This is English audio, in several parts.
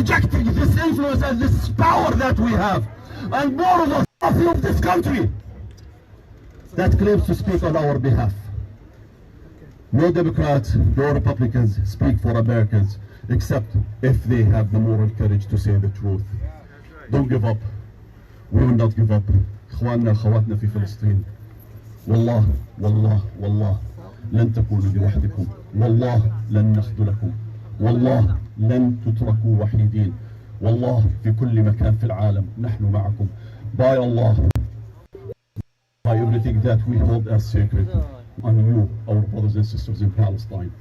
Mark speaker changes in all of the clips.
Speaker 1: projecting this influence and this power that we have. And more of us of this country that claims to speak on our behalf. No Democrats, no Republicans speak for Americans except if they have the moral courage to say the truth. Don't give up. We will not give up. إخواننا أخواتنا في فلسطين. والله والله والله لن تكونوا لوحدكم. والله لن نخذلكم. والله لن تتركوا وحيدين. والله في كل مكان في العالم نحن معكم. By Allah, by everything that we hold as sacred, on you, our brothers and sisters in Palestine.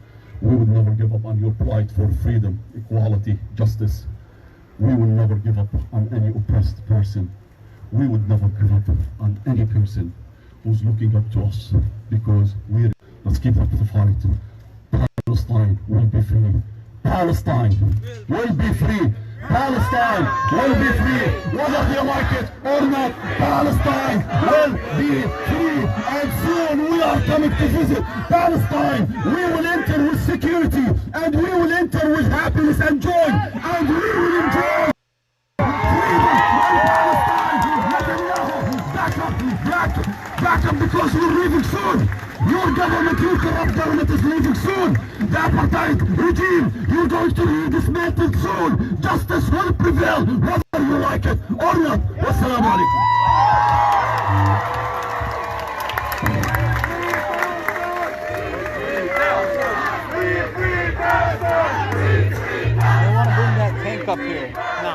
Speaker 1: We would never give up on your plight for freedom, equality, justice. We will never give up on any oppressed person. We would never give up on any person who's looking up to us, because let's keep up the fight. Palestine will be free. Palestine will be free. Palestine will be free, whether you like it or not. Palestine will be free, and soon we are coming to visit Palestine. We will enter with security, and we will enter with happiness and joy, and we will enjoy freedom in Palestine. Netanyahu, back up, because we're leaving soon. Your government, your corrupt government is leaving soon. The apartheid regime, you're going to be dismantled soon. Justice will prevail, whether you like it or not. Wassalamu alaikum.
Speaker 2: I want to bring that tank up here. No.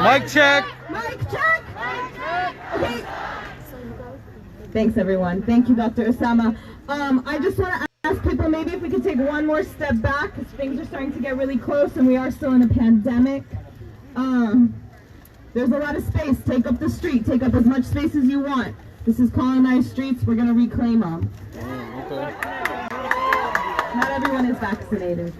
Speaker 2: Mic check!
Speaker 3: Mic check! Okay. Thanks everyone. Thank you, Dr. Osama. I just want to ask people, maybe if we could take one more step back, because things are starting to get really close and we are still in a pandemic. There's a lot of space. Take up the street. Take up as much space as you want. This is colonized streets. We're going to reclaim them.
Speaker 2: Okay.
Speaker 3: Not everyone is vaccinated.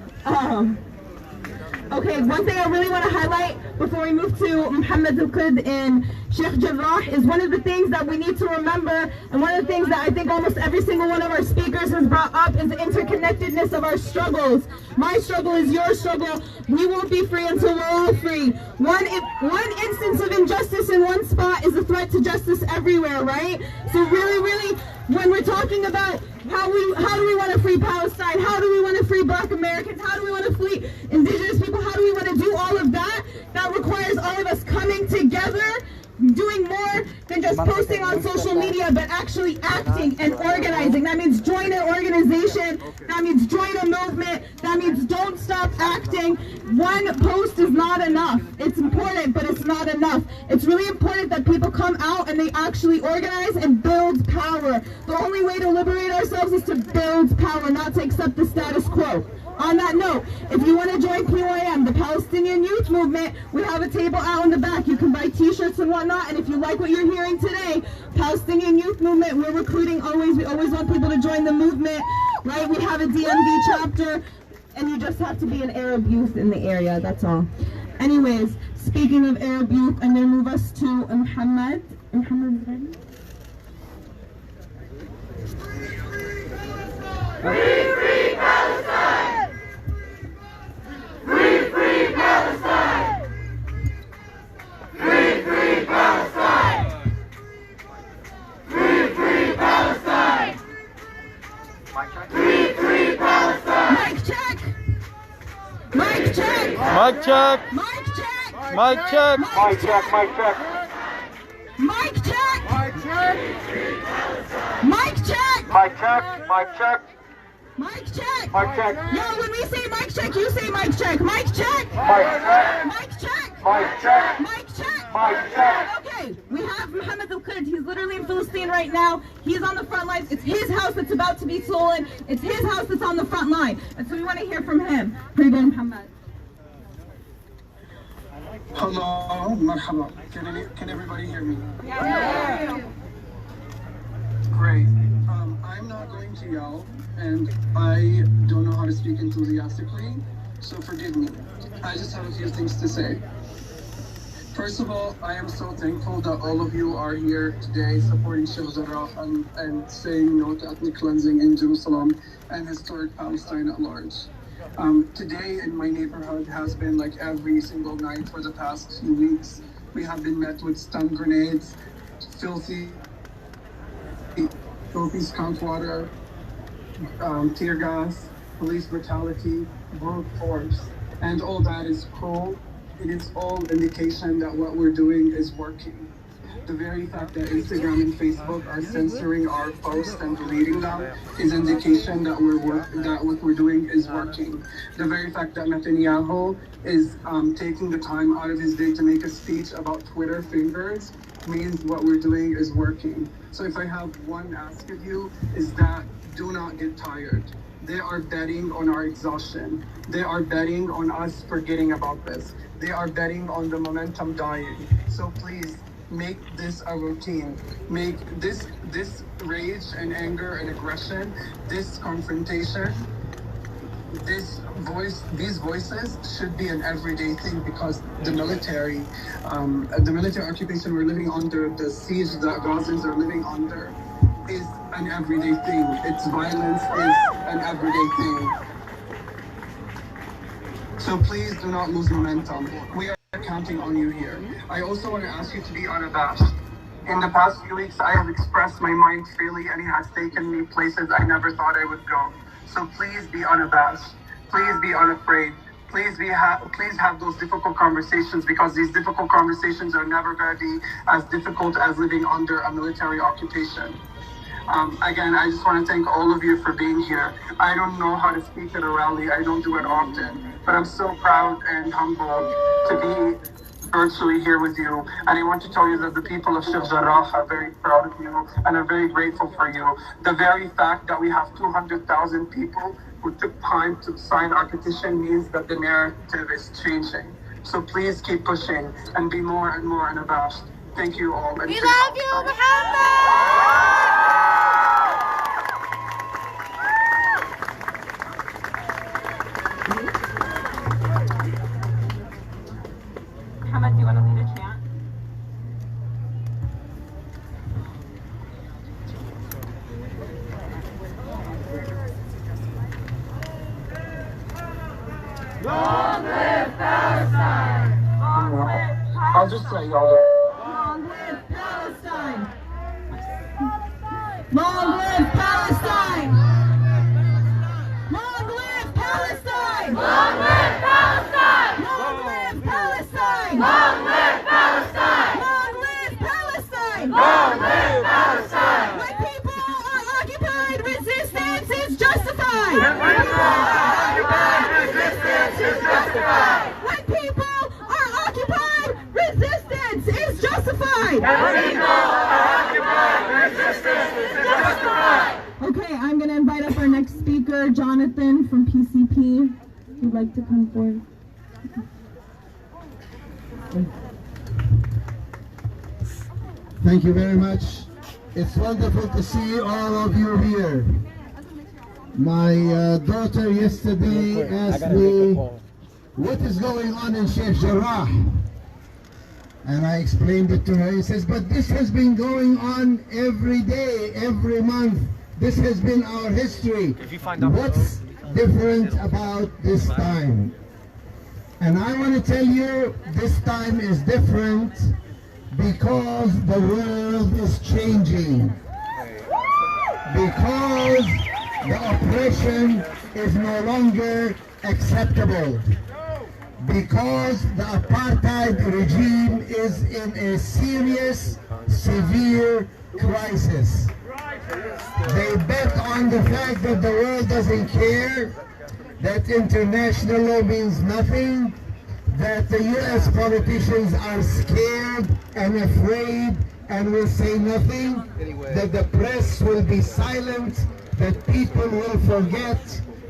Speaker 3: Okay, one thing I really want to highlight before we move to Muhammad al-Qud in Sheikh Jarrah is one of the things that we need to remember, and one of the things that I think almost every single one of our speakers has brought up, is the interconnectedness of our struggles. My struggle is your struggle. We won't be free until we're all free. One instance of injustice in one spot is a threat to justice everywhere, right? So really, when we're talking about how do we want to free Palestine, how do we want to free Black Americans, how do we want to free indigenous people, how do we want to do all of that, that requires all of us coming together, doing more than just posting on social media, but actually acting and organizing. That means join an organization, that means join a movement, that means don't stop acting. One post is not enough. It's important, but it's not enough. It's really important that people come out and they actually organize and build power. The only way to liberate ourselves is to build power, not to accept the status quo. On that note, if you want to join PYM, the Palestinian Youth Movement, we have a table out in the back. You can buy t-shirts and whatnot, and if you like what you're hearing today, Palestinian Youth Movement, we're recruiting always. We always want people to join the movement, right? We have a DMV chapter, and you just have to be an Arab youth in the area, that's all. Anyways, speaking of Arab youth, I'm going to move us to Muhammad. Muhammad, ready?
Speaker 4: Free Palestine! Free Palestine! Free Palestine! Free Palestine! Free Palestine!
Speaker 3: Mic check! Mic check!
Speaker 2: Mic check!
Speaker 3: Mic check!
Speaker 2: Mic check!
Speaker 4: Mic check, mic check!
Speaker 3: Mic check!
Speaker 4: Mic check!
Speaker 3: Mic check!
Speaker 4: Mic check, mic check!
Speaker 3: Mic check!
Speaker 4: Mic check!
Speaker 3: Yo, when we say mic check, you say mic check. Mic check!
Speaker 4: Mic check!
Speaker 3: Mic check!
Speaker 4: Mic check!
Speaker 3: Mic check!
Speaker 4: Mic check.
Speaker 3: Okay, we have Mohammed Al-Qud. He's literally in Philistine right now. He's on the front lines. It's his house that's about to be stolen. It's his house that's on the front line. And so we want to hear from him. Here you go, Mohammed.
Speaker 5: Hello, marhaba. Can everybody hear me?
Speaker 3: Yeah.
Speaker 5: Great. I'm not going to yell, and I don't know how to speak enthusiastically, so forgive me. I just have a few things to say. First of all, I am so thankful that all of you are here today supporting Sheikh Jarrah and saying no to ethnic cleansing in Jerusalem and historic Palestine at large. Today in my neighborhood has been like every single night for the past few weeks. We have been met with stun grenades, filthy skunk water, tear gas, police brutality, brute force, and all that is cruel. It is all indication that what we're doing is working. The very fact that Instagram and Facebook are censoring our posts and deleting them is indication that what we're doing is working. The very fact that Netanyahu is taking the time out of his day to make a speech about Twitter fingers means what we're doing is working. So if I have one ask of you, is that do not get tired. They are betting on our exhaustion. They are betting on us forgetting about this. They are betting on the momentum dying. So please, make this a routine. Make this rage and anger and aggression, this confrontation, these voices should be an everyday thing, because the military occupation we're living under, the siege that Gazans are living under, is an everyday thing. Its violence is an everyday thing. So please do not lose momentum. We are counting on you here. I also want to ask you to be unabashed. In the past few weeks, I have expressed my mind freely, and it has taken me places I never thought I would go. So please be unabashed. Please be unafraid. Please have those difficult conversations, because these difficult conversations are never going to be as difficult as living under a military occupation. Again, I just want to thank all of you for being here. I don't know how to speak at a rally. I don't do it often, but I'm so proud and humbled to be virtually here with you. And I want to tell you that the people of Sheikh Jarrah are very proud of you and are very grateful for you. The very fact that we have 200,000 people who took time to sign our petition means that the narrative is changing. So please keep pushing and be more and more unabashed. Thank you all.
Speaker 3: We love you, Muhammad! Muhammad, do you want to lead a chant? Long live Palestine! Long live Palestine!
Speaker 5: I'll just say y'all.
Speaker 3: Long live Palestine! Long live Palestine! Long live Palestine! Long live Palestine! Long live Palestine! Long live Palestine! Long live Palestine! Long live Palestine! When people are occupied, resistance is justified! When people are occupied, resistance is justified! When people are occupied, resistance is justified! When people are occupied, resistance is justified! Okay, I'm going to invite up our next speaker, Jonathan from PCP. If you'd like to come forward.
Speaker 1: Thank you very much. It's wonderful to see all of you here. My daughter yesterday asked me what is going on in Sheikh Jarrah, and I explained it to her. He says, but this has been going on every day, every month. This has been our history. What's different about this time? And I want to tell you, this time is different because the world is changing. Because the oppression is no longer acceptable. Because the apartheid regime is in a serious, severe crisis. They bet on the fact that the world doesn't care, that international law means nothing, that the US politicians are scared and afraid and will say nothing, that the press will be silent, that people will forget,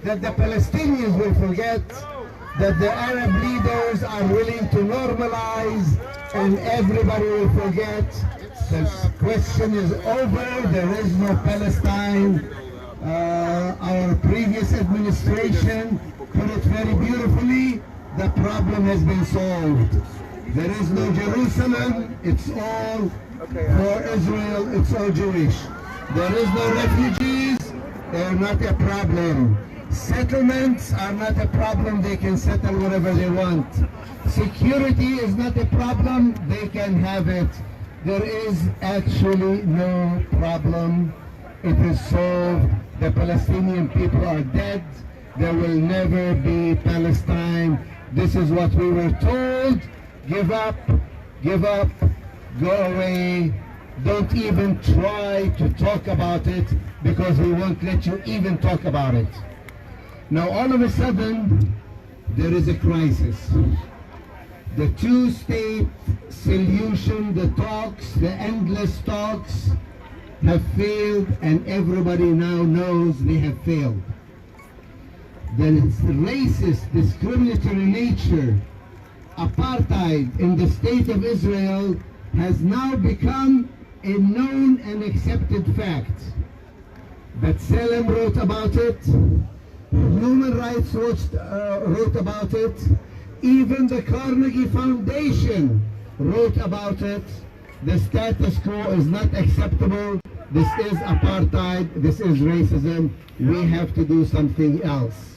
Speaker 1: that the Palestinians will forget, that the Arab leaders are willing to normalize, and everybody will forget. The question is over. There is no Palestine. Our previous administration put it very beautifully. The problem has been solved. There is no Jerusalem. It's all for Israel. It's all Jewish. There is no refugees. They're not a problem. Settlements are not a problem. They can settle wherever they want. Security is not a problem. They can have it. There is actually no problem. It is solved. The Palestinian people are dead. There will never be Palestine. This is what we were told. Give up, go away. Don't even try to talk about it, because we won't let you even talk about it. Now all of a sudden, there is a crisis. The two-state solution, the talks, the endless talks have failed, and everybody now knows they have failed. The racist, discriminatory nature, apartheid in the state of Israel has now become a known and accepted fact. B'Tselem wrote about it, Human Rights Watch wrote about it, even the Carnegie Foundation wrote about it. The status quo is not acceptable. This is apartheid. This is racism. We have to do something else.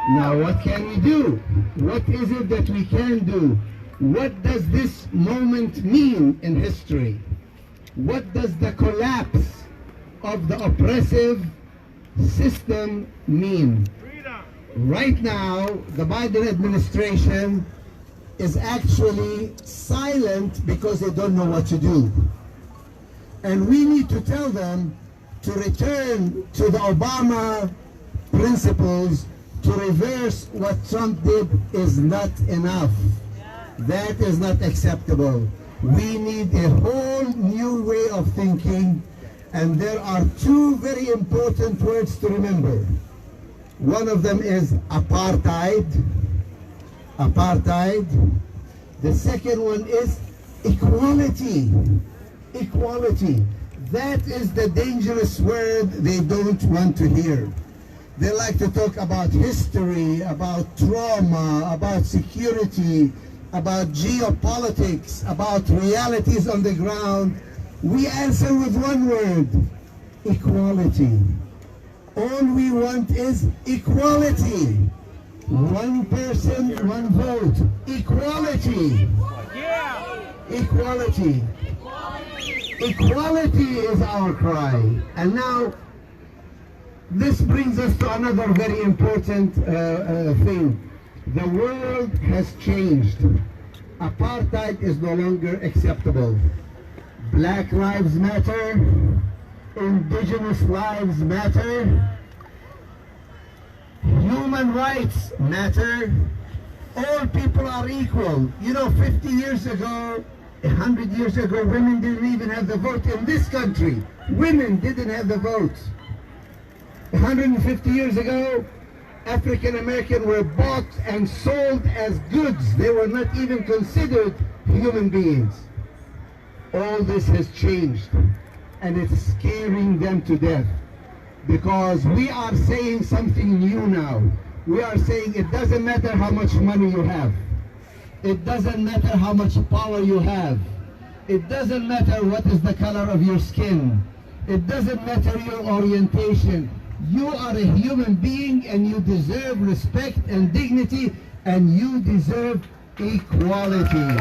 Speaker 1: Now, what can we do? What is it that we can do? What does this moment mean in history? What does the collapse of the oppressive system mean? Right now, the Biden administration is actually silent because they don't know what to do. And we need to tell them to return to the Obama principles. To reverse what Trump did is not enough. That is not acceptable. We need a whole new way of thinking, and there are two very important words to remember. One of them is apartheid. Apartheid. The second one is equality. Equality. That is the dangerous word they don't want to hear. They like to talk about history, about trauma, about security, about geopolitics, about realities on the ground. We answer with one word: equality. All we want is equality. One person, one vote. Equality. Equality. Equality is our cry. And now, this brings us to another very important thing. The world has changed. Apartheid is no longer acceptable. Black lives matter. Indigenous lives matter. Human rights matter. All people are equal. You know, 50 years ago, 100 years ago, women didn't even have the vote in this country. Women didn't have the vote. 150 years ago, African Americans were bought and sold as goods. They were not even considered human beings. All this has changed, and it's scaring them to death, because we are saying something new now. We are saying it doesn't matter how much money you have. It doesn't matter how much power you have. It doesn't matter what is the color of your skin. It doesn't matter your orientation. You are a human being, and you deserve respect and dignity, and you deserve equality.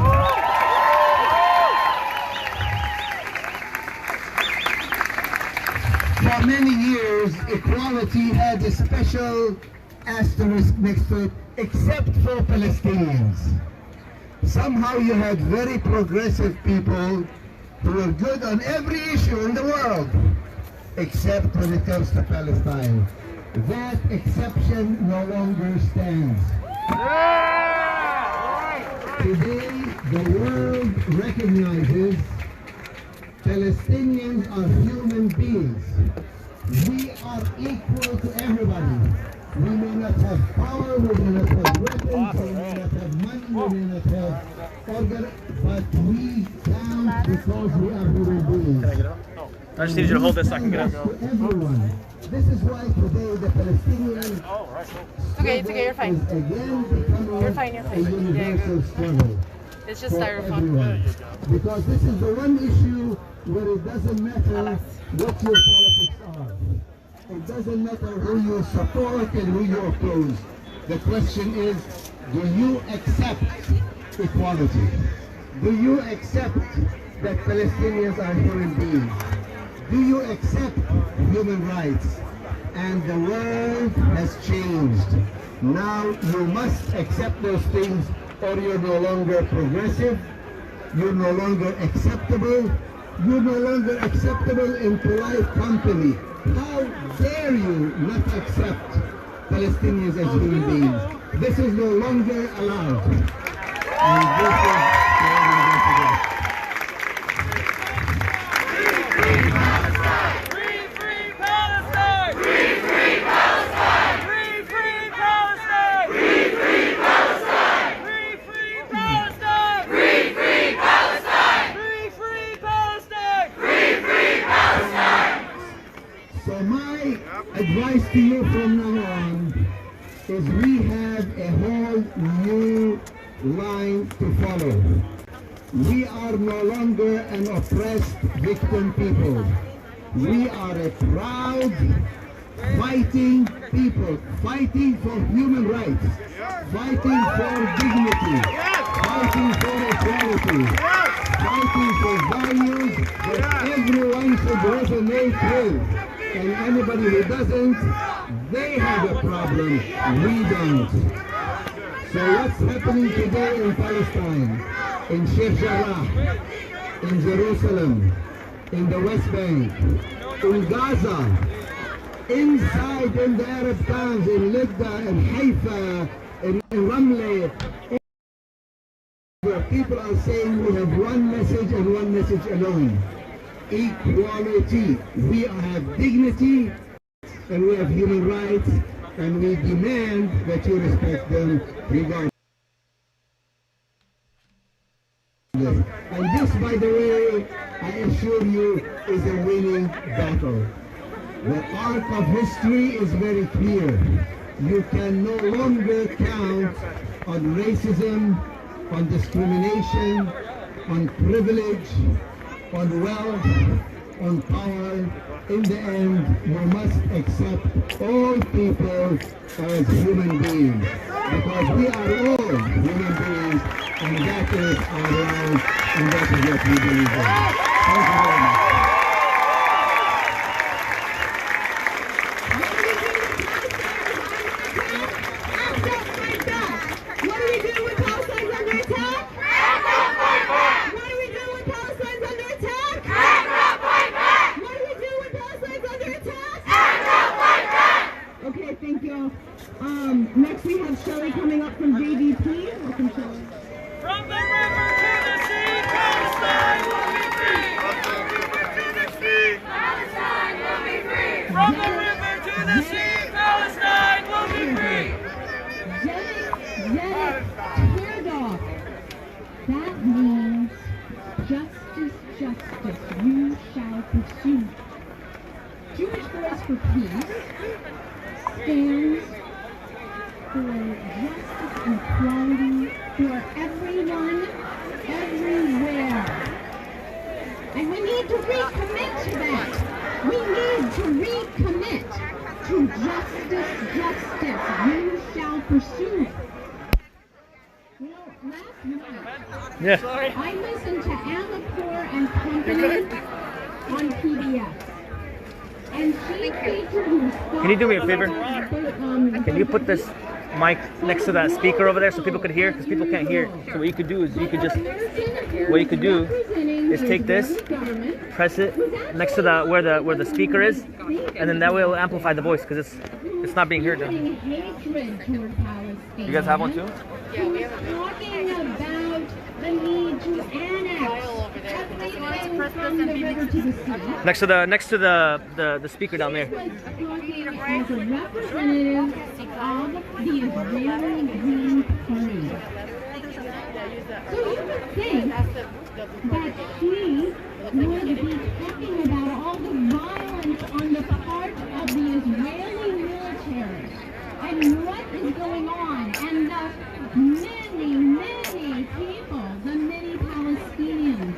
Speaker 1: For many years, equality had a special asterisk next to it, except for Palestinians. Somehow you had very progressive people who were good on every issue in the world, except when it comes to Palestine. That exception no longer stands. Today, the world recognizes Palestinians are human beings. We are equal to everybody. We may not have power, we may not have weapons, we may not have money, we may not have organ, but we count because we are human beings.
Speaker 2: I just need you to hold this so I can get up.
Speaker 1: To everyone. This is why today the Palestinian
Speaker 6: Okay, it's okay, you're fine.
Speaker 1: is again becoming
Speaker 6: You're fine.
Speaker 1: a universal struggle.
Speaker 6: It's just
Speaker 1: For
Speaker 6: styrofoam.
Speaker 1: everyone. Because this is the one issue where it doesn't matter what your politics are. It doesn't matter who you support and who you oppose. The question is, do you accept equality? Do you accept that Palestinians are human beings? Do you accept human rights? And the world has changed. Now you must accept those things, or you're no longer progressive, you're no longer acceptable, you're no longer acceptable in polite company. How dare you not accept Palestinians as human beings? This is no longer allowed. And this is where we're going to go. So my advice to you from now on is we have a whole new line to follow. We are no longer an oppressed victim people. We are a proud, fighting people, fighting for human rights, fighting for dignity, fighting for equality, fighting for values that everyone should resonate with. And anybody who doesn't, they have a problem, we don't. So what's happening today in Palestine, in Sheikh Jarrah, in Jerusalem, in the West Bank, in Gaza, inside in the Arab towns, in Lidda, in Haifa, in Ramleh, where people are saying we have one message and one message alone. Equality. We have dignity and we have human rights, and we demand that you respect them regardless. And this, by the way, I assure you, is a winning battle. The arc of history is very clear. You can no longer count on racism, on discrimination, on privilege, on wealth, on power. In the end, you must accept all people as human beings, because we are all human beings, and that is our right, and that is what we believe in. Thank you very much.
Speaker 3: What do we do when Palestine's under attack? What do we do when Palestine's under attack? What do we do when Palestine's under attack? Okay, thank you. Next we have Shelley coming up from JVP. Welcome, Shelley.
Speaker 2: From the river to the sea, Palestine will be free.
Speaker 4: Palestine will be free.
Speaker 2: From the river to the sea, Palestine will be free.
Speaker 3: Tear dog. That means justice, justice, you shall pursue. Jewish Voice for Peace stands for justice and equality for everyone, everywhere. And we need to recommit to that. We need to recommit to justice, justice, you shall pursue. You know, last night,
Speaker 2: Yeah.
Speaker 3: I listened to Amakor and Company on PBS. And she featured
Speaker 2: Can you do me a favor? Can you put this mic next to that speaker over there so people could hear? Because people can't hear. So what you could do is you could just, take this, press it next to the where the speaker is, and then that way it'll amplify the voice because it's not being heard. You guys have one too?
Speaker 6: Yeah, we have a
Speaker 3: talking about the need to annex everything from the river to the sea.
Speaker 2: Next to the speaker down there.
Speaker 3: As a representative of the Israeli Green Party. So you would think that she would be talking about all the violence on the part of the Israeli military and what is going on, and the many people, the many Palestinians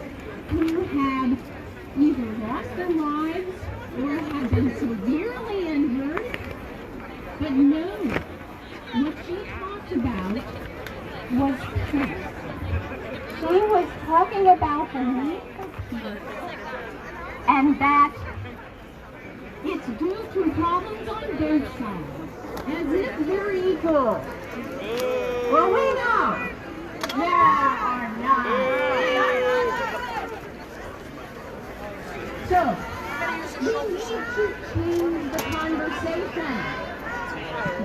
Speaker 3: who have either lost their lives or have been severely injured. But no, what she talked about was peace. She was talking about the need for peace, and that it's due to problems on both sides, as if they're equal. Well, we know they are not. So, we need to change the conversation.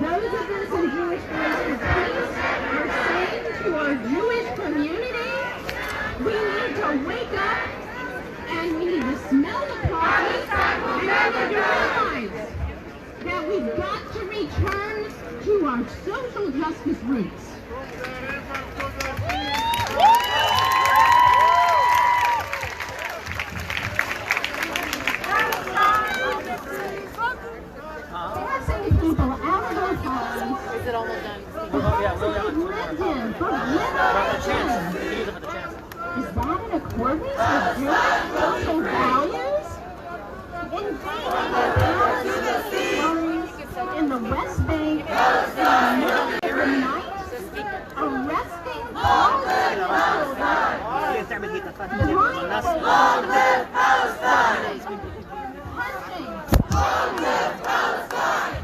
Speaker 3: Those of us in Jewish Voices Peace are saying to our Jewish community, we need to wake up and we need to smell the coffee and we need to realize that we've got to return to our social justice roots. Forcing people out of their homes.
Speaker 6: Is it almost done?
Speaker 3: They've lived in for generations. Is that in accordance with Jewish social values? Invading Palestinians in the West Bank in the middle of the night, arresting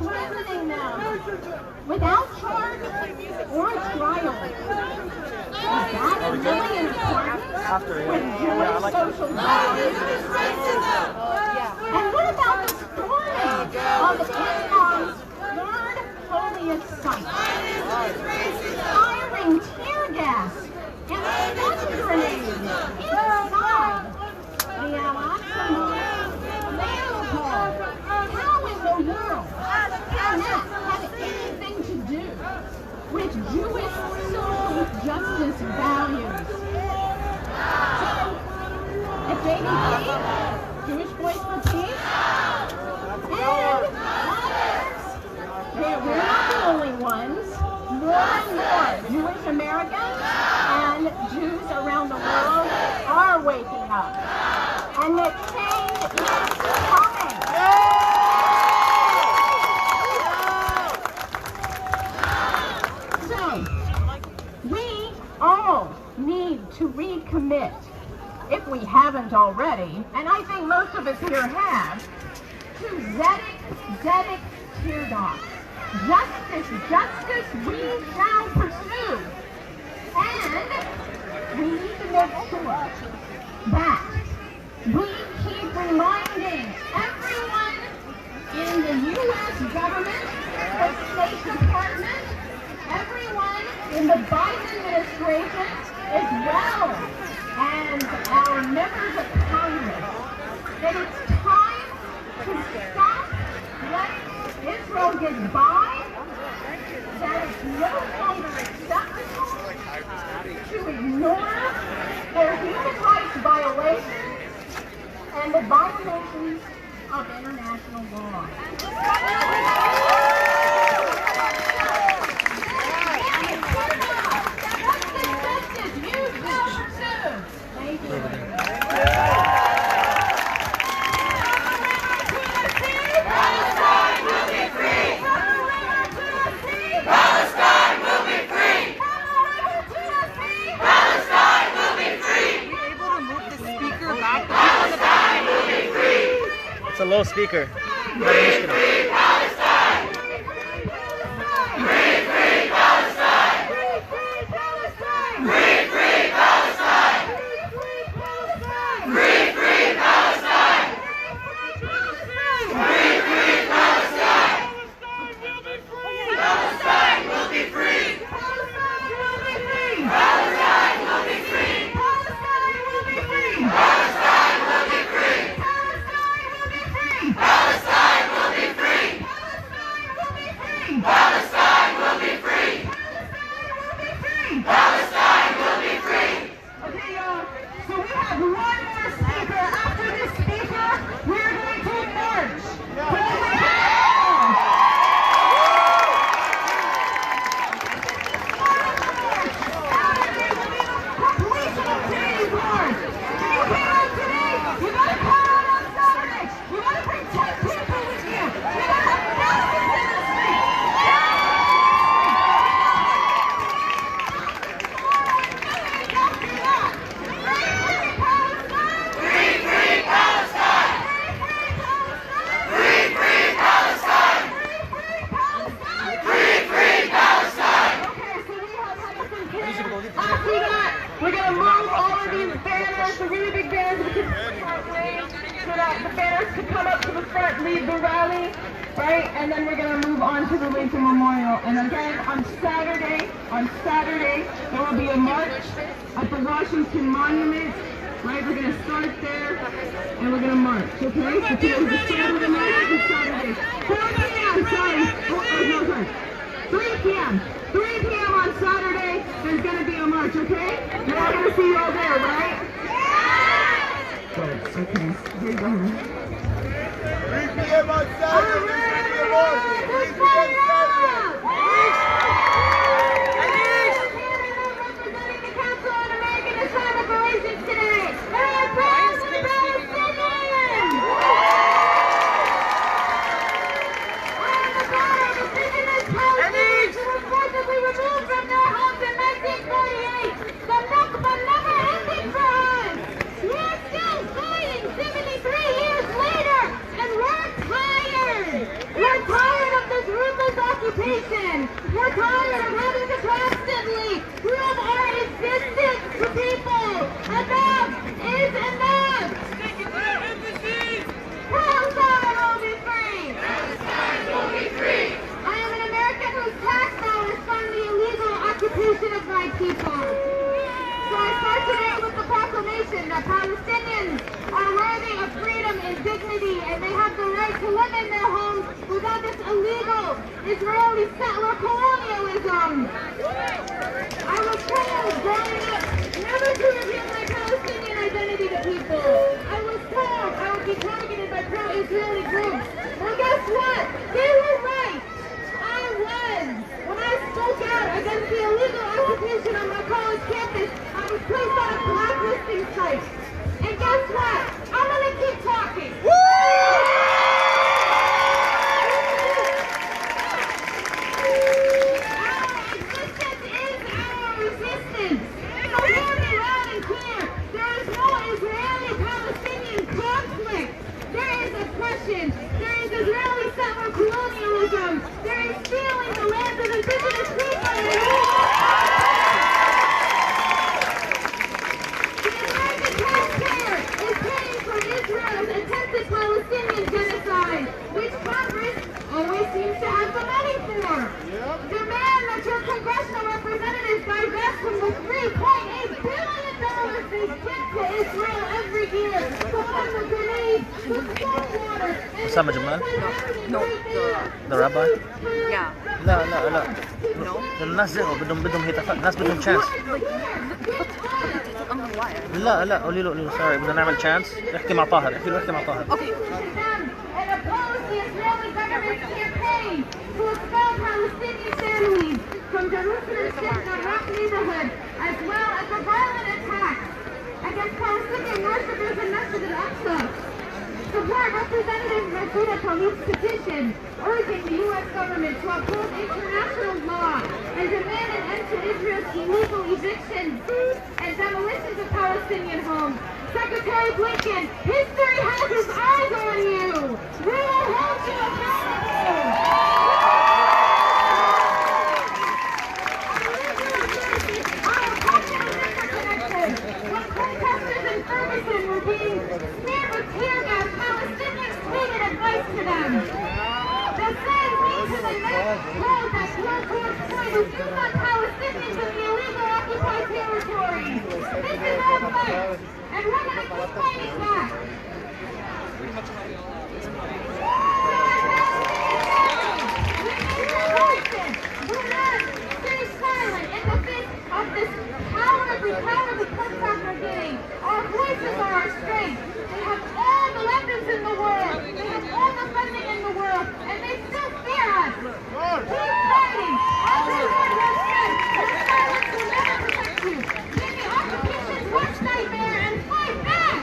Speaker 3: imprisoning them without charge or trial. Is that really in accordance with Jewish social values? And what about the storming of Islam's third holiest site? Firing tear gas and stun grenades inside the Al-Aqsa Mosque. How in the world can that have anything to do with Jewish social justice values? So, at JDP, Jewish Voice for Peace, and others, we're not the only ones. More and more Jewish Americans and Jews around the world are waking up. And the change is coming. So, we all need to recommit, if we haven't already, and I think most of us here have, to Zedek Tirdoff. Justice we shall pursue. And we need to make sure that we keep reminding everyone in the U.S. government, the State Department, everyone in the Biden administration, as well as our members of Congress, that it's time to stop letting Israel get by, that it's no longer acceptable to ignore their human rights violations and the violations of international law. Justice, you shall pursue. Thank you.
Speaker 2: It's a low speaker.
Speaker 4: Palestine will be free!
Speaker 3: lead the rally, right? And then we're going to move on to the Lincoln Memorial. And again, on Saturday, there will be a march at the Washington Monument, right? We're going to start there, and we're going to march, okay? So today's the start of the march on Saturday. 4 p.m., sorry. No, sorry. 3 p.m. 3 p.m. on Saturday, there's going to be a march, okay? We're all going to see you all there, right? Good, okay. Here you go.
Speaker 7: 3 p.m. on Saturday. There's going to be a march. 3 p.m. Saturday.
Speaker 3: Representing the Council on American Islamic Relations today. We're proud of the Palestinians! And the daughter of indigenous Palestinians who were forcibly removed from their homes in 1948. The Nakba never ended for us. We're still fighting 73 years later, and we're tired. We're tired of this ruthless occupation. We're tired of having to constantly prove our existence to people. Enough is enough. Palestine will be free.
Speaker 4: Palestine will be free.
Speaker 3: I am an American whose tax dollars fund the illegal occupation of my people. So I start today with the proclamation that Palestinians are worthy of freedom and dignity, and they have the right to live in their homes without this illegal Israeli settler colonialism. I was told growing up never to reveal my Palestinian identity to people. I was told I would be targeted by pro-Israeli groups. Well, guess what? They were right. I was. When I spoke out against the illegal occupation on my college campus, I was placed on a blacklisting site. And guess what? I'm gonna keep talking. There is Israeli settler colonialism. There is stealing the lands of indigenous people. The American taxpayer is paying for Israel's attempted Palestinian genocide, which Congress always seems to have the money for. Demand that your congressional representatives divest from the $3.8 billion they give to Israel every year. So on the grenades, the stormwater,
Speaker 2: أسامة جمال؟
Speaker 6: No,
Speaker 2: The rabbi?
Speaker 6: yeah.
Speaker 2: لا لا لا. الناس زهقوا بدهم هي الناس بدهم chance. لا لا قولي له sorry بدنا نعمل chance. احكي مع طاهر احكي مع طاهر.
Speaker 6: Okay.
Speaker 3: And oppose the Israeli government's campaign to expel Palestinian families from Jerusalem's Shitna neighborhood, as well as the violent attacks against Palestinian worshippers in Masjid al-Aqsa. Support Representative Mahmoud Khalif's petition urging the U.S. government to uphold international law and demand an end to Israel's illegal evictions and demolitions of Palestinian homes. Secretary Blinken, history has its eyes on you. We will hold you accountable. Our culture is interconnected. When protesters in Ferguson were being smeared with tear gas, Palestinians tweeted advice to them. The same week to the next told that World War II was you want Palestinians in the illegal occupied territory. This is our fight, and we're going to keep fighting back. We're not stay silent in the face of this power the pushback we're getting. Our voices are our strength. They have all the weapons in the world. They have all the funding in the world, and they still fear us. Keep fighting. As the Lord has said, your silence will never protect you. Make the occupation's worst nightmare and fight back.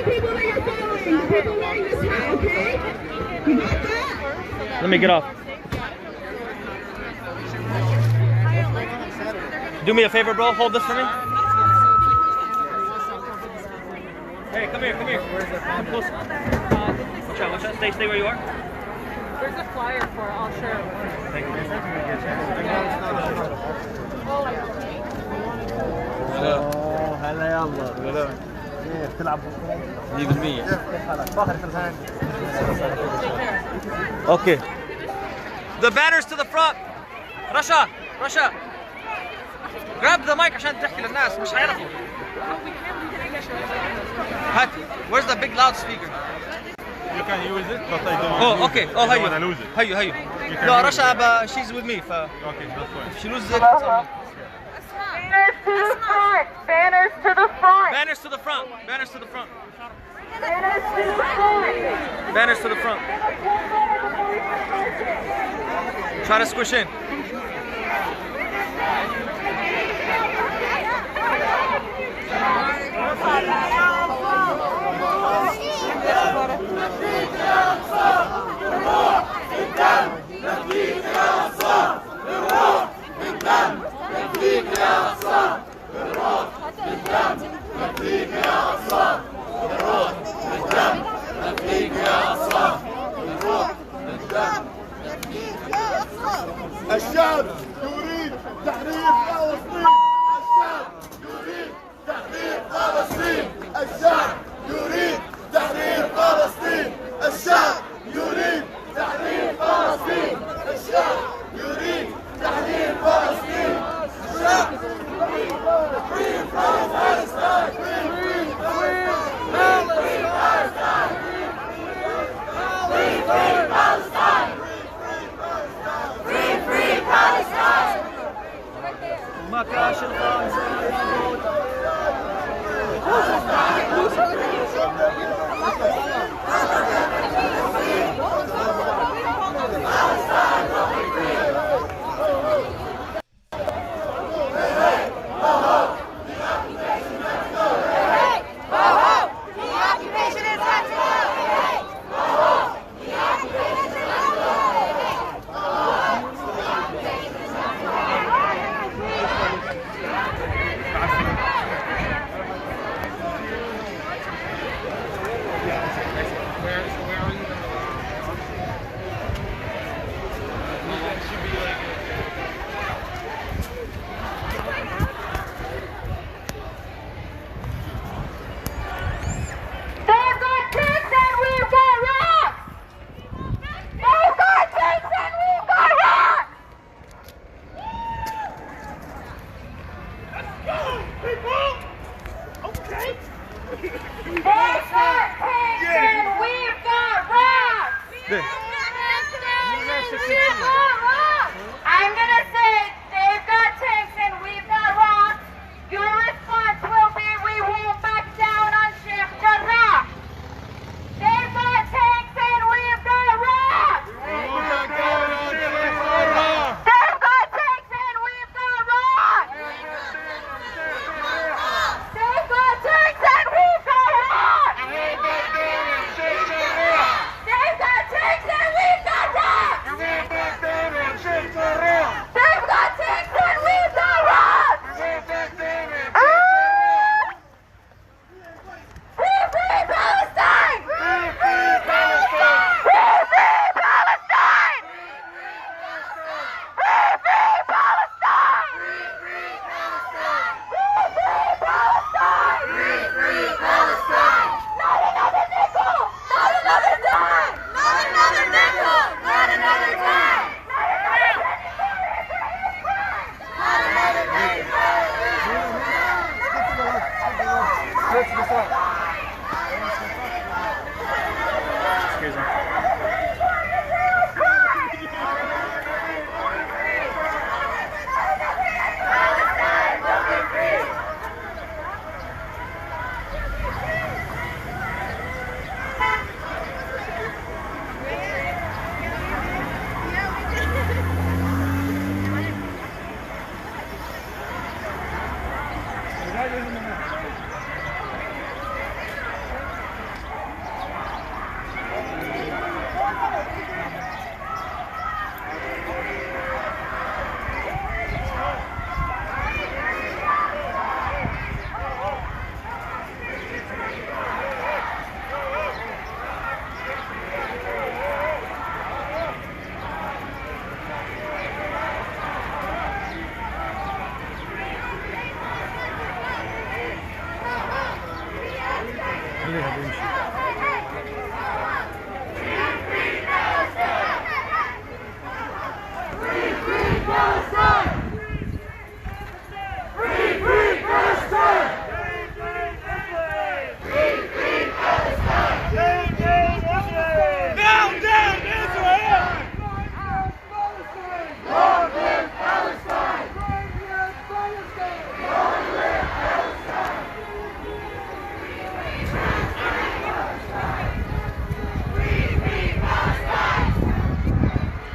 Speaker 3: people that you're following, the people wearing this hat, okay? You got that?
Speaker 2: Let me get off. Do me a favor, bro. Hold this for me. Hey, come here, come here. Come close. Watch out, watch out. Stay where you are.
Speaker 6: There's a flyer for it. I'll share it.
Speaker 2: Thank you.
Speaker 8: هلا يلا بتلعب 100%.
Speaker 2: Okay. The banners to the front. Rasha, Rasha. Grab the mic عشان تحكي للناس مش هيعرفوا. هات. Where's the big loudspeaker?
Speaker 9: You can use it, but I don't
Speaker 2: Oh, okay. Oh,
Speaker 9: I don't want to lose it.
Speaker 2: هيو.
Speaker 9: can
Speaker 2: No,
Speaker 9: use
Speaker 2: Rasha,
Speaker 9: it.
Speaker 2: she's with me.
Speaker 9: Okay, that's fine.
Speaker 2: If she loses it, it's on me.
Speaker 3: Banners to the front!
Speaker 2: Banners to the front. Banners to the front.
Speaker 3: Banners to the front!
Speaker 2: Banners to the front. Try to squish in.
Speaker 7: الشعب يريد تحرير فلسطين. الشعب يريد تحرير فلسطين. الشعب يريد تحرير فلسطين. الشعب يريد تحرير فلسطين. الشعب يريد تحرير فلسطين.
Speaker 3: I'm gonna say they've got tanks and we've got rocks. Your response will be we won't back down on Sheikh Jarrah. They've got tanks and we've got rocks. They've got tanks and we've got rocks. They've got tanks and we've got rocks. They've got tanks and we've got rocks. They've got tanks and we've got rocks. Free Palestine! Free Palestine! Free Palestine! Free Palestine! Free Palestine! Not another nickel! Not another dime! Not another nickel! Not another dime! Not another
Speaker 2: Excuse me.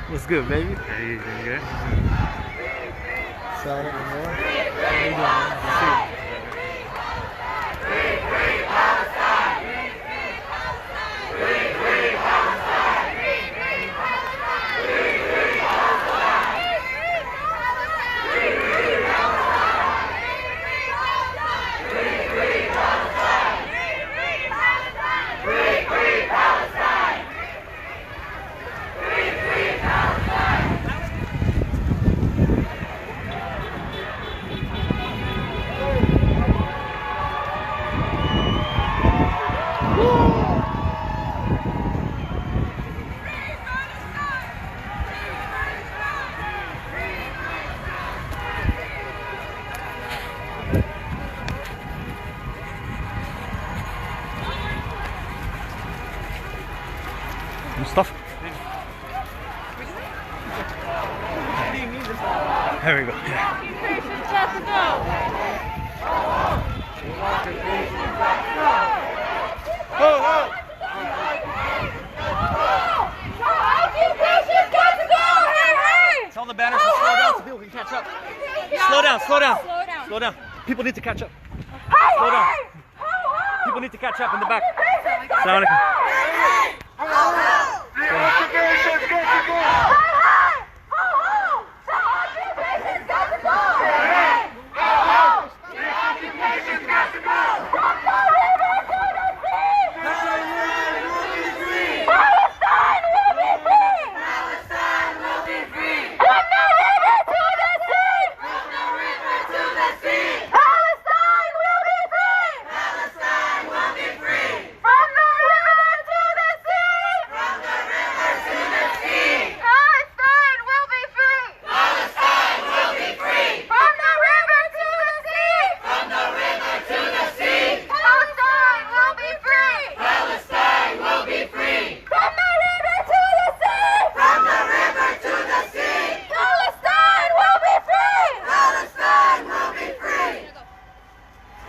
Speaker 2: What's good, baby?
Speaker 9: Hey, good.
Speaker 2: Silent more. How you doing, man? Stuff. There we go.
Speaker 6: Occupations got to go.
Speaker 7: Ho, ho.
Speaker 6: Occupations got to go. Hey, hey.
Speaker 2: Tell the banners to slow down so people can catch up. Slow down, slow down.
Speaker 6: Slow down.
Speaker 2: Slow down. People need to catch up.
Speaker 6: Hey,
Speaker 2: Slow down.
Speaker 6: hey. Ho, ho.
Speaker 2: People need to catch up in the back.
Speaker 6: Occupations got to
Speaker 2: Assalamu
Speaker 6: go.
Speaker 2: alaikum.
Speaker 6: Hey, hey. Ho, ho.
Speaker 7: The occupation's got to go.
Speaker 6: Hey, hey. Ho, ho. The occupations got to go. Hey, hey. Ho, ho.
Speaker 7: The occupation's got to go.
Speaker 6: From the river to the sea.
Speaker 7: Palestine will be free.
Speaker 6: Palestine will be free.
Speaker 7: Palestine will be free.
Speaker 6: From the river to the sea.
Speaker 7: From the river to the sea.
Speaker 6: Palestine will be free.
Speaker 7: Palestine will be free.
Speaker 6: From the river to the sea.
Speaker 7: From the river to the sea.
Speaker 6: Palestine will be free.
Speaker 7: Palestine will be free.
Speaker 6: From the river to the sea.
Speaker 7: From the river to the sea.
Speaker 6: Palestine will be free.
Speaker 7: Palestine will be free.
Speaker 6: From the river to the sea.
Speaker 7: From the river to the sea.
Speaker 6: Palestine will be free.
Speaker 7: Palestine will be free.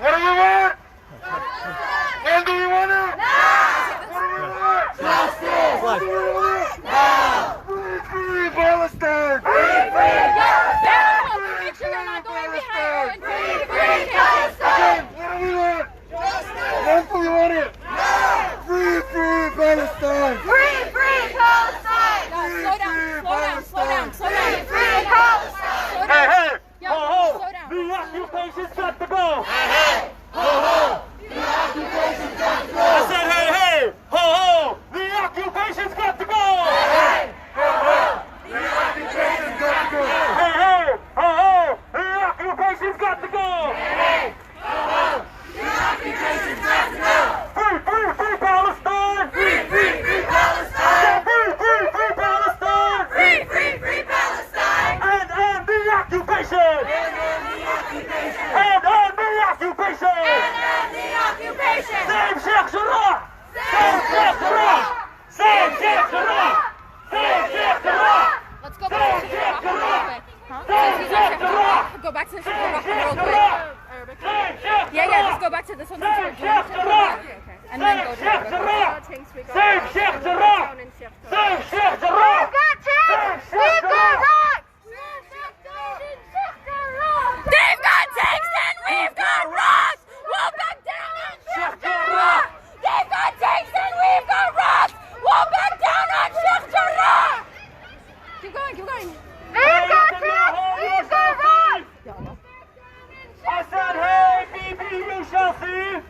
Speaker 7: What do we want? When do we want it?
Speaker 6: Now.
Speaker 7: What do we want?
Speaker 6: Justice.
Speaker 7: What do we want? Now. Free, free Palestine.
Speaker 6: Free, free Palestine. Make sure you're not going behind her. And free, free Palestine.
Speaker 7: What do we want? When do we want it? Free, free Palestine.
Speaker 6: Free, free Palestine.
Speaker 7: Free,
Speaker 6: Slow down,
Speaker 7: free
Speaker 6: slow down, slow down, slow down.
Speaker 7: Free, free Palestine.
Speaker 6: Slow down.
Speaker 7: Hey, hey.
Speaker 6: Yo,
Speaker 7: Ho, ho.
Speaker 6: slow down.
Speaker 7: The occupation's got to go. Hey, hey. Ho, ho. The occupation's got to go. I said, hey, hey. Ho, ho. The occupation's got to go. Hey, hey. Ho, ho. The occupation's got to go. Hey, hey. Ho, ho. The occupation's got to go. Hey, hey. Ho, ho. The occupation's got to go. Free, free, free Palestine. Free, free, free Palestine. Free, free, free Palestine.
Speaker 6: Free, free, free Palestine.
Speaker 7: And the occupation. And the occupation.
Speaker 6: And the occupation.
Speaker 7: Save Sheikh Jarrah. Save Sheikh Jarrah. Save Sheikh Jarrah. Save Sheikh Jarrah.
Speaker 6: Let's go back to the Sheikh Jarrah real quick.
Speaker 7: Save Sheikh Jarrah.
Speaker 6: Go back to the Sheikh
Speaker 7: Save
Speaker 6: Jarrah
Speaker 7: Sheikh
Speaker 6: real
Speaker 7: Jarrah.
Speaker 6: quick.
Speaker 7: Save Sheikh
Speaker 6: Yeah,
Speaker 7: Jarrah.
Speaker 6: let's go back to this one.
Speaker 7: Save Sheikh Jarrah.
Speaker 6: And then go
Speaker 7: Save
Speaker 6: to
Speaker 7: Sheikh
Speaker 6: the
Speaker 7: Jarrah. Save Sheikh Jarrah. Save Sheikh Jarrah.
Speaker 6: We've got tanks! We've got rocks! They've got tanks and we've got rocks! We'll back down on Sheikh Jarrah! They've got tanks and we've got rocks! We'll back down on Sheikh Jarrah! Keep going, keep going. They've got tanks, we've got rocks!
Speaker 7: I said, hey, BB, you shall see.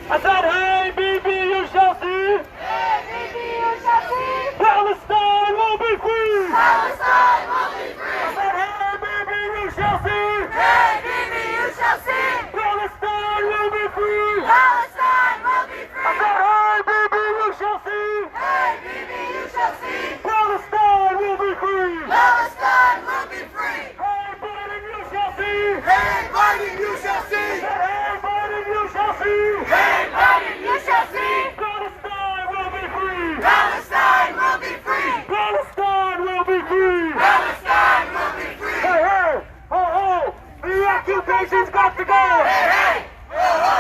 Speaker 7: I said, hey, BB, you shall see.
Speaker 6: Hey, baby, you shall see!
Speaker 7: Palestine will be free.
Speaker 6: Palestine will be free!
Speaker 7: I said, hey, BB, you shall see.
Speaker 6: Hey, baby, you shall see!
Speaker 7: Palestine will be free.
Speaker 6: Palestine
Speaker 7: see.
Speaker 4: Hey, Biden, you shall see.
Speaker 7: Palestine will be free.
Speaker 4: Palestine will be free.
Speaker 7: Palestine will be free.
Speaker 4: Palestine will be free.
Speaker 7: Hey, hey, ho, ho. The occupation's got to go.
Speaker 4: Hey, hey, ho, ho.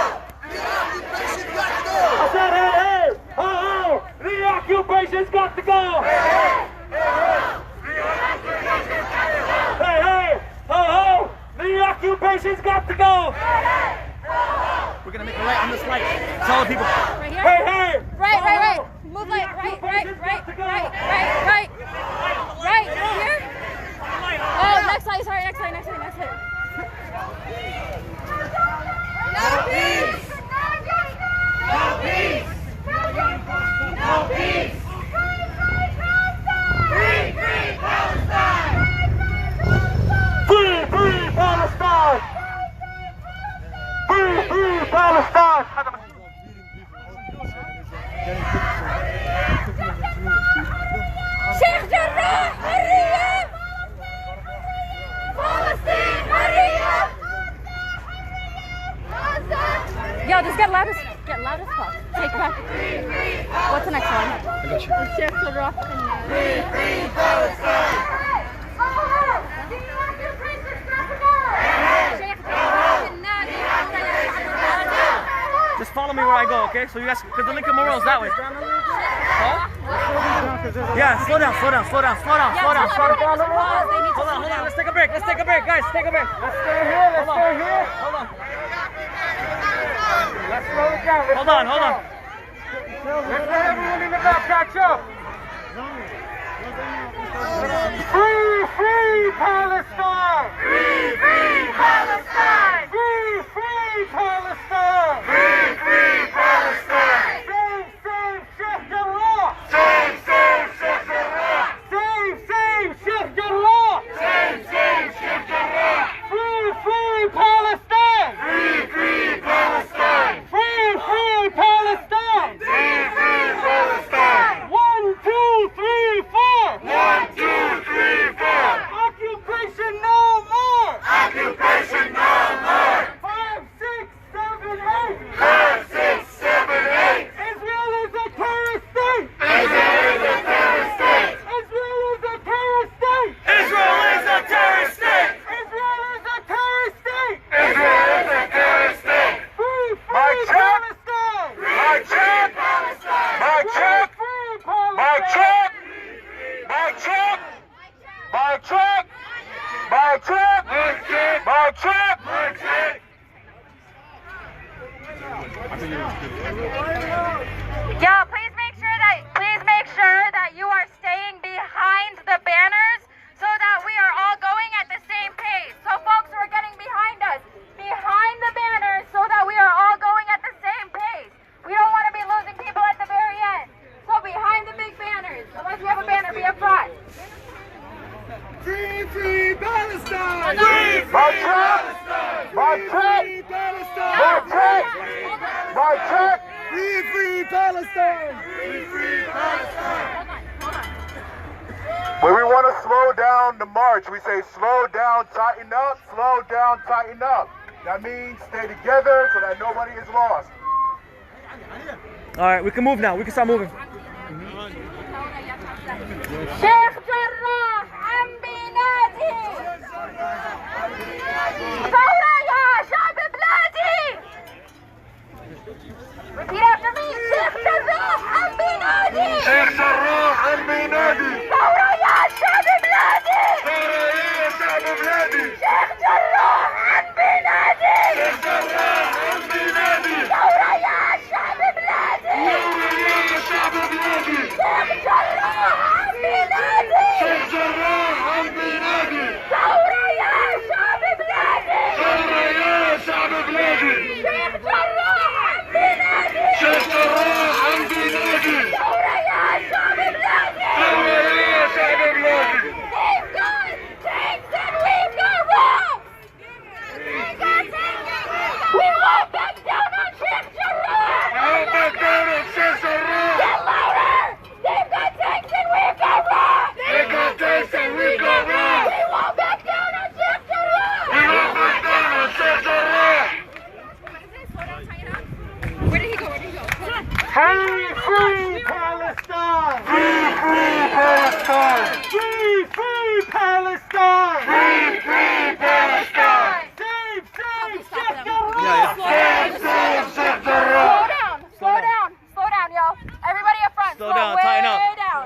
Speaker 4: The occupation's got to go.
Speaker 7: I said, hey, hey, ho, ho. The occupation's got to go.
Speaker 4: Hey, hey, ho, ho. The occupation's got to go.
Speaker 7: Hey, hey, ho, ho. The occupation's got to go.
Speaker 4: Hey, hey, ho, ho.
Speaker 2: We're gonna make a right on this light. Tell the people.
Speaker 6: Right here?
Speaker 7: Hey, hey.
Speaker 6: Right, right, right. Move like right, right, right, right, right, right. Right, here? Oh, next light, sorry, next light, next light, next light.
Speaker 4: No peace. No peace. No peace. Free, free Palestine.
Speaker 7: Free, free Palestine. Free, free Palestine.
Speaker 6: Sheikh Jarrah, حرية!
Speaker 4: Palestine, حرية.
Speaker 6: Yo, just get loud as fuck. Take it back. What's the next one?
Speaker 2: I got you.
Speaker 6: Sheikh Jarrah.
Speaker 4: Free, free Palestine.
Speaker 2: Just follow me where I go, okay? So you guys, because the Lincoln Memorial is that way. Huh? Yeah, slow down, slow down, slow down, slow down, slow down, slow down. Hold on, hold on. Let's take a break. Let's take a break, guys. Take a break.
Speaker 7: Let's stay here, let's stay here.
Speaker 2: Hold on.
Speaker 7: Let's slow it down.
Speaker 2: Hold on, hold on.
Speaker 7: Let's let everyone in the back catch up. Free, free Palestine.
Speaker 4: Free, free Palestine.
Speaker 7: Free, free Palestine.
Speaker 4: Free, free Palestine.
Speaker 7: Save, save Sheikh Jarrah.
Speaker 4: Save, save Sheikh Jarrah.
Speaker 7: Save, save Sheikh Jarrah.
Speaker 4: Save, save Sheikh Jarrah.
Speaker 7: Free, free Palestine.
Speaker 4: Free, free Palestine.
Speaker 7: Free, free Palestine.
Speaker 4: Free, free Palestine.
Speaker 7: 1, 2, 3, 4.
Speaker 4: 1, 2, 3, 4.
Speaker 7: Occupation no more.
Speaker 4: Occupation no more.
Speaker 7: 5, 6, 7, 8.
Speaker 4: 5, 6, 7, 8.
Speaker 7: Israel is a terrorist state.
Speaker 4: Israel is a terrorist state.
Speaker 7: Israel is a terrorist state.
Speaker 4: Israel is a terrorist state.
Speaker 7: Israel is a terrorist state.
Speaker 4: Israel is a terrorist state.
Speaker 7: Free,
Speaker 4: My
Speaker 7: free
Speaker 4: check.
Speaker 7: Palestine.
Speaker 4: My check.
Speaker 7: Free,
Speaker 4: My check.
Speaker 7: free
Speaker 4: My
Speaker 7: Palestine.
Speaker 4: check. My check. My check. My check. My check. My check.
Speaker 6: Yo, please make sure that you are staying behind the banners so that we are all going at the same pace. So folks who are getting behind us, behind the banners so that we are all going at the same pace. We don't want to be losing people at the very end. So behind the big banners. Unless you have a banner, be up front.
Speaker 7: Free, free Palestine.
Speaker 4: Free,
Speaker 7: My
Speaker 4: free
Speaker 7: check.
Speaker 4: Palestine.
Speaker 7: My check. Free Palestine.
Speaker 4: My check. My check.
Speaker 7: Free, free Palestine.
Speaker 4: Free, free Palestine.
Speaker 6: Hold on.
Speaker 10: When we want to slow down the march, we say slow down, tighten up, slow down, tighten up. That means stay together so that nobody is lost.
Speaker 2: All right, we can move now. We can start moving.
Speaker 6: Sheikh Jarrah عم بينادي ثورة يا شعب بلادي. Repeat after me. Sheikh Jarrah عم بينادي
Speaker 4: Sheikh Jarrah عم بينادي.
Speaker 6: ثورة يا شعب بلادي.
Speaker 4: ثورة يا شعب بلادي.
Speaker 6: Sheikh Jarrah عم بينادي
Speaker 4: Sheikh Jarrah عم بينادي.
Speaker 6: ثورة يا شعب بلادي.
Speaker 4: ثورة يا شعب بلادي.
Speaker 6: Sheikh Jarrah عم بينادي
Speaker 4: Sheikh Jarrah عم بينادي.
Speaker 6: ثورة يا شعب بلادي.
Speaker 4: ثورة يا شعب بلادي.
Speaker 6: Sheikh Jarrah عم بينادي
Speaker 4: Sheikh Jarrah عم بينادي.
Speaker 6: ثورة يا شعب بلادي.
Speaker 4: ثورة
Speaker 7: Free, free Palestine! Free, free Palestine! Free, free Palestine! Free, free Palestine! Save, save,
Speaker 6: Slow down, yo. Everybody up front.
Speaker 2: Slow down, tighten up.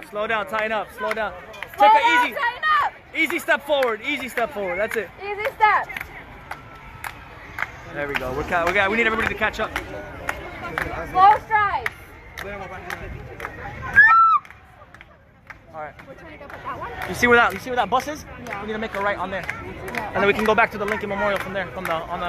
Speaker 2: Slow down, tighten up, slow down. Take it easy.
Speaker 6: Tighten up.
Speaker 2: Easy step forward, easy step forward. That's it.
Speaker 6: Easy step.
Speaker 2: There we go. We need everybody to catch up.
Speaker 6: Slow strides.
Speaker 2: All right.
Speaker 6: We're trying to go put that one.
Speaker 2: You see where that bus is? Yeah. We need to make a right on there. And then we can go back to the Lincoln Memorial from there, on the
Speaker 6: From the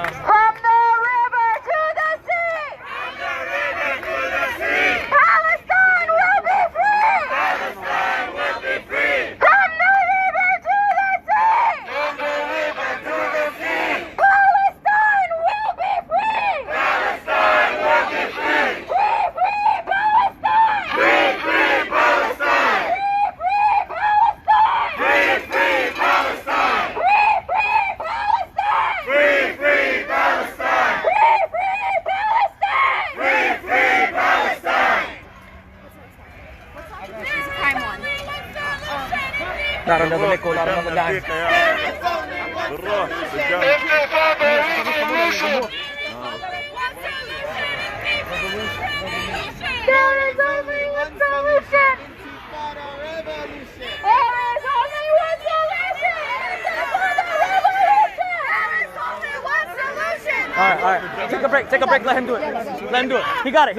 Speaker 6: river to the sea.
Speaker 7: From the river to the sea.
Speaker 6: Palestine will be free.
Speaker 7: Palestine will be free.
Speaker 6: From the river to the sea.
Speaker 7: From the river to the sea.
Speaker 6: Palestine will be free.
Speaker 7: Palestine will be free.
Speaker 6: Free, free Palestine.
Speaker 7: Free, free Palestine.
Speaker 6: Free, free Palestine.
Speaker 7: Free, free Palestine.
Speaker 6: Free, free Palestine.
Speaker 7: Free, free Palestine.
Speaker 6: Free, free Palestine.
Speaker 7: Free, free Palestine.
Speaker 6: This is prime one.
Speaker 2: Lara another nickel, Lara another dime.
Speaker 6: There is only one solution. There is only one solution. There is only one solution.
Speaker 2: All right. Take a break, let him do it. Let him do it. He got it.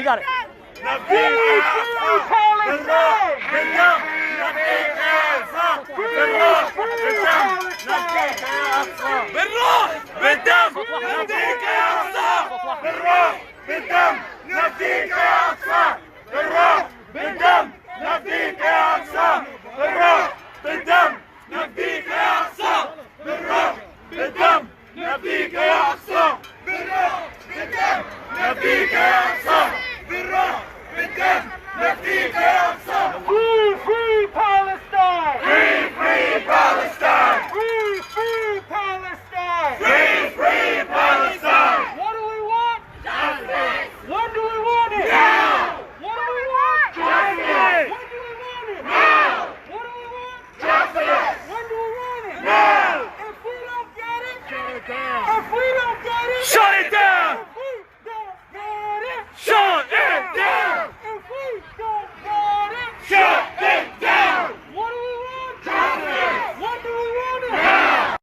Speaker 7: What do we want? Justice. When do we want it? Now. What do we want? Justice. When do we want it? Now. What do we want? Justice. When do we want it? Now. If we don't get it, shut it down. If we don't get it,
Speaker 2: Shut it down.
Speaker 7: If we don't get it,
Speaker 2: Shut it down.
Speaker 7: if we don't get it,
Speaker 2: Shut it down.
Speaker 7: what do we want? Justice. When do we want it? Now.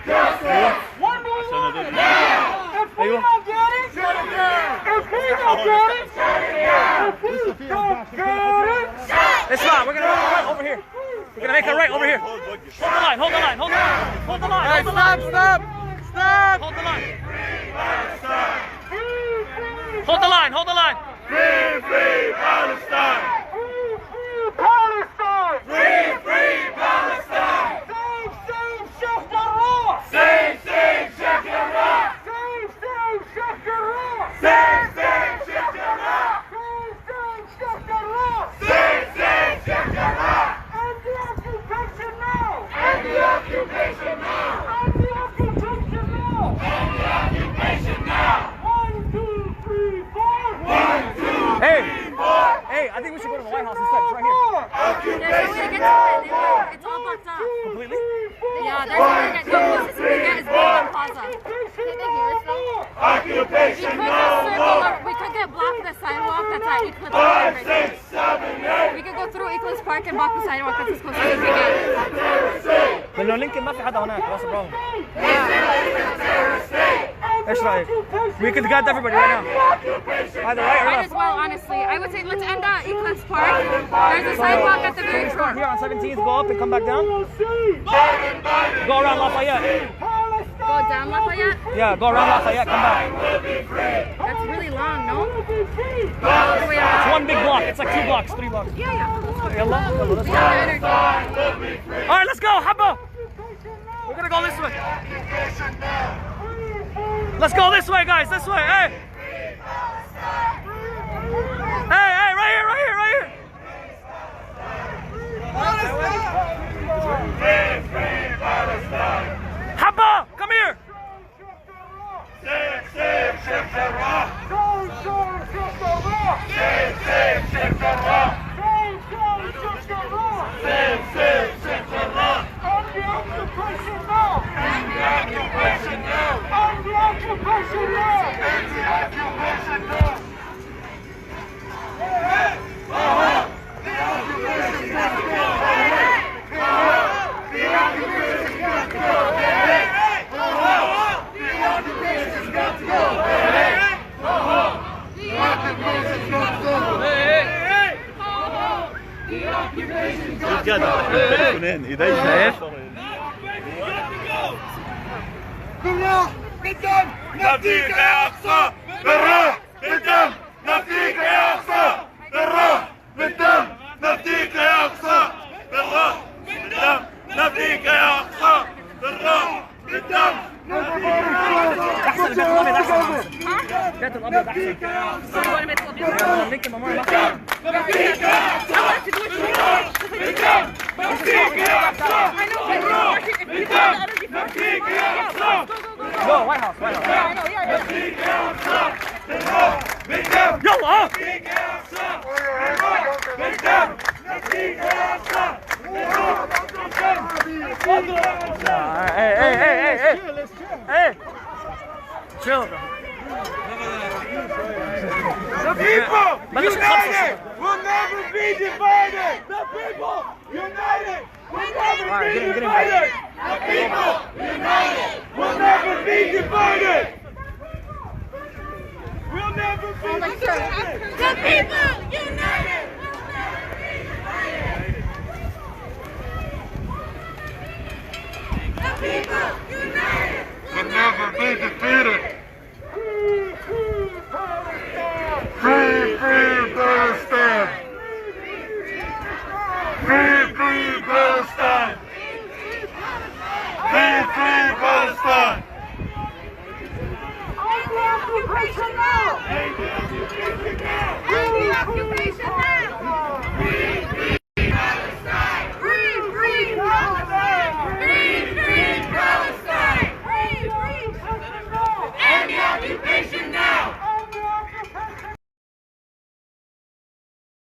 Speaker 7: Justice. When do we want it? Now. If we don't get it, shut it down. If we don't get it, shut it down. If we don't get it,
Speaker 2: It's fine. We're gonna make a right over here. We're gonna make a right over here. Hold the line. Hold the line. Hold the line. Hold the line. Hold the line. Stop. Hold the line. Hold the line. Hold the line.
Speaker 7: free, free Palestine. Free, free Palestine. Free, free Palestine. Save, save, Sheikh Jarrah. Save, save, Sheikh Jarrah. Save, save, Sheikh Jarrah. Save, save, Sheikh Jarrah. Save, save, Sheikh Jarrah. Save, save, Sheikh Jarrah. End the occupation now. End the occupation now. End the occupation now. End the occupation now. 1, 2, 3, 4. 1, 2,
Speaker 2: Hey.
Speaker 7: 3, 4.
Speaker 2: Hey, I think we should go to the White House instead. It's right here.
Speaker 6: There's no way to get to it. It's all blocked off.
Speaker 2: Completely?
Speaker 6: Yeah, there's no way to get to it. The closest we can get is Golden Plaza. Can they hear us though?
Speaker 7: Occupation
Speaker 6: We could get blocked the sidewalk that's at Eclipse Park.
Speaker 7: 5, 6, 7, 8.
Speaker 6: We could go through Eclipse Park and block the sidewalk. That's as close as we can get.
Speaker 2: لأنه لينكن ما في حدا هناك. That's the problem. ايش رأيك؟ We could get everybody right now. Either right or
Speaker 6: Might
Speaker 2: left.
Speaker 6: as well, honestly. I would say let's end at Eclipse Park. There's a sidewalk at the very front.
Speaker 2: Here on 17th, go up and come back down. Go around Lafayette.
Speaker 6: Go down Lafayette.
Speaker 2: Yeah, go around Lafayette, come back.
Speaker 6: That's really long, no?
Speaker 2: It's one big block. It's like 2 blocks, 3 blocks.
Speaker 6: Yeah, yeah.
Speaker 2: Yalla, let's
Speaker 6: We
Speaker 2: go.
Speaker 6: have the energy.
Speaker 2: All right, let's go, Habba. We're gonna go this way. Let's go this way, guys. This way. Hey. Hey, right here, right here, right here. Habba, come here.
Speaker 7: Save, save, Sheikh Jarrah. Save, save, Sheikh Jarrah.
Speaker 9: رجال تليفونين ايدي
Speaker 2: شايف؟
Speaker 7: بالروح بالدم نفديك يا اقصى بالروح بالدم نفديك يا اقصى بالروح بالدم نفديك يا اقصى بالروح بالدم نفديك يا اقصى بالروح بالدم
Speaker 2: احسن البيت الابيض احسن. البيت الابيض احسن. اللينك ماما احسن.
Speaker 7: نفديك يا اقصى بالدم نفديك يا اقصى بالروح بالدم نفديك يا اقصى
Speaker 2: جو وايت هاوس وايت هاوس.
Speaker 7: نفديك يا اقصى بالروح بالدم
Speaker 2: يلا
Speaker 7: نفديك يا اقصى بالروح بالدم نفديك يا اقصى بالروح بالدم.
Speaker 2: Hey! Chill.
Speaker 7: The people
Speaker 2: بلاش
Speaker 7: united will never be divided. The people united will never be divided. The people united will never be divided. We'll never be divided.
Speaker 6: The people united. The people united.
Speaker 10: Will never be defeated.
Speaker 7: Free,
Speaker 10: Free Palestine. Free Palestine. Free Palestine.
Speaker 6: Occupation now.